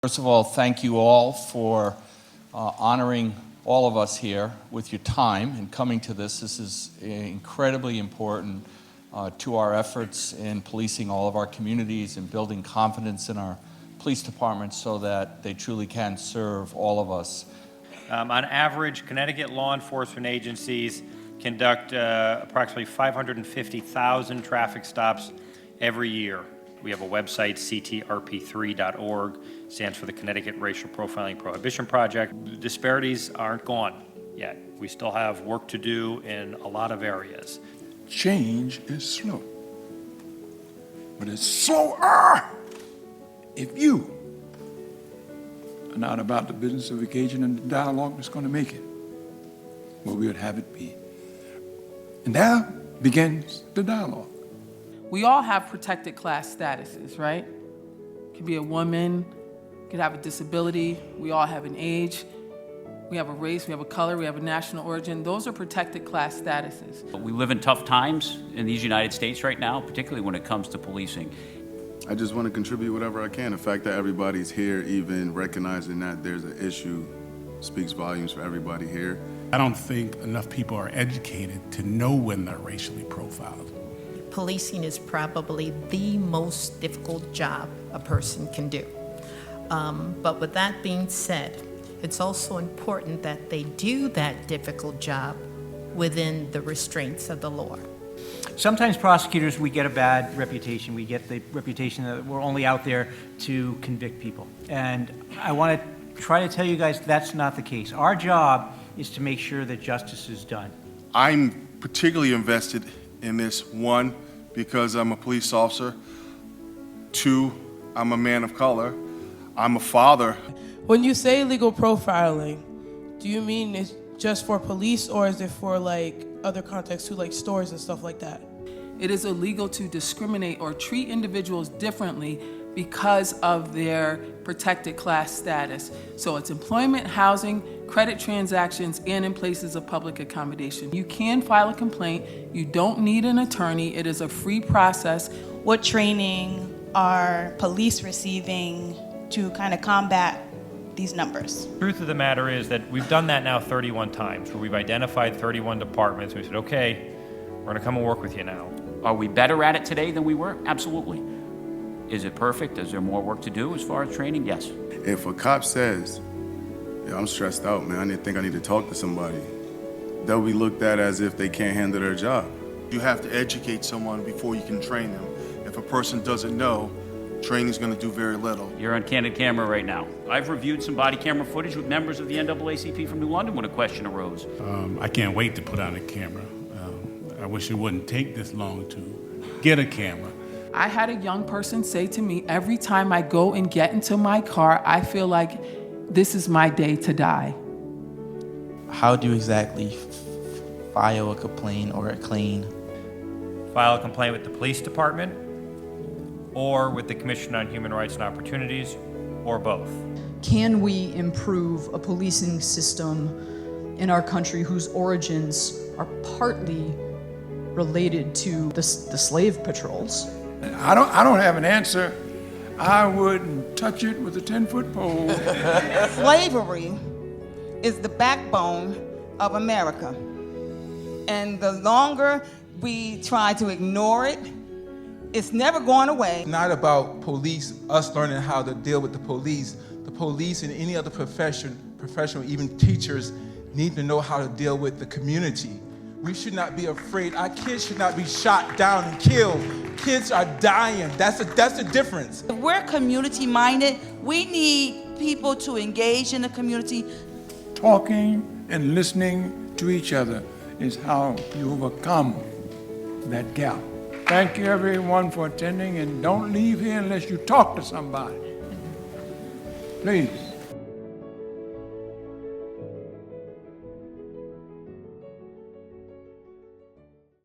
First of all, thank you all for honoring all of us here with your time and coming to this. This is incredibly important to our efforts in policing all of our communities and building confidence in our police departments so that they truly can serve all of us. On average, Connecticut law enforcement agencies conduct approximately 550,000 traffic stops every year. We have a website, ctrp3.org, stands for the Connecticut Racial Profiling Prohibition Project. The disparities aren't gone yet. We still have work to do in a lot of areas. Change is slow, but it's slower if you are not about the business of engaging in the dialogue that's going to make it where we would have it be. And there begins the dialogue. We all have protected class statuses, right? Could be a woman, could have a disability, we all have an age, we have a race, we have a color, we have a national origin. Those are protected class statuses. We live in tough times in these United States right now, particularly when it comes to policing. I just want to contribute whatever I can. The fact that everybody's here, even recognizing that there's an issue, speaks volumes for everybody here. I don't think enough people are educated to know when they're racially profiled. Policing is probably the most difficult job a person can do. But with that being said, it's also important that they do that difficult job within the restraints of the law. Sometimes prosecutors, we get a bad reputation. We get the reputation that we're only out there to convict people. And I want to try to tell you guys that's not the case. Our job is to make sure that justice is done. I'm particularly invested in this. One, because I'm a police officer. Two, I'm a man of color. I'm a father. When you say legal profiling, do you mean it's just for police or is it for like other contexts too, like stores and stuff like that? It is illegal to discriminate or treat individuals differently because of their protected class status. So it's employment, housing, credit transactions, and in places of public accommodation. You can file a complaint. You don't need an attorney. It is a free process. What training are police receiving to kind of combat these numbers? The truth of the matter is that we've done that now 31 times, where we've identified 31 departments. We said, okay, we're going to come and work with you now. Are we better at it today than we were? Absolutely. Is it perfect? Is there more work to do as far as training? Yes. If a cop says, yeah, I'm stressed out, man, I think I need to talk to somebody, they'll be looked at as if they can't handle their job. You have to educate someone before you can train them. If a person doesn't know, training's going to do very little. You're on candid camera right now. I've reviewed some body camera footage with members of the NAACP from New London when a question arose. I can't wait to put on a camera. I wish it wouldn't take this long to get a camera. I had a young person say to me, every time I go and get into my car, I feel like this is my day to die. How do you exactly file a complaint or a claim? File a complaint with the police department or with the Commission on Human Rights and Opportunities, or both. Can we improve a policing system in our country whose origins are partly related to the slave patrols? I don't have an answer. I wouldn't touch it with a 10-foot pole. Slavery is the backbone of America. And the longer we try to ignore it, it's never going away. It's not about police, us learning how to deal with the police. The police and any other professional, even teachers, need to know how to deal with the community. We should not be afraid. Our kids should not be shot down and killed. Kids are dying. That's the difference. If we're community-minded, we need people to engage in the community. Talking and listening to each other is how you overcome that gap. Thank you, everyone, for attending, and don't leave here unless you talk to somebody. Please.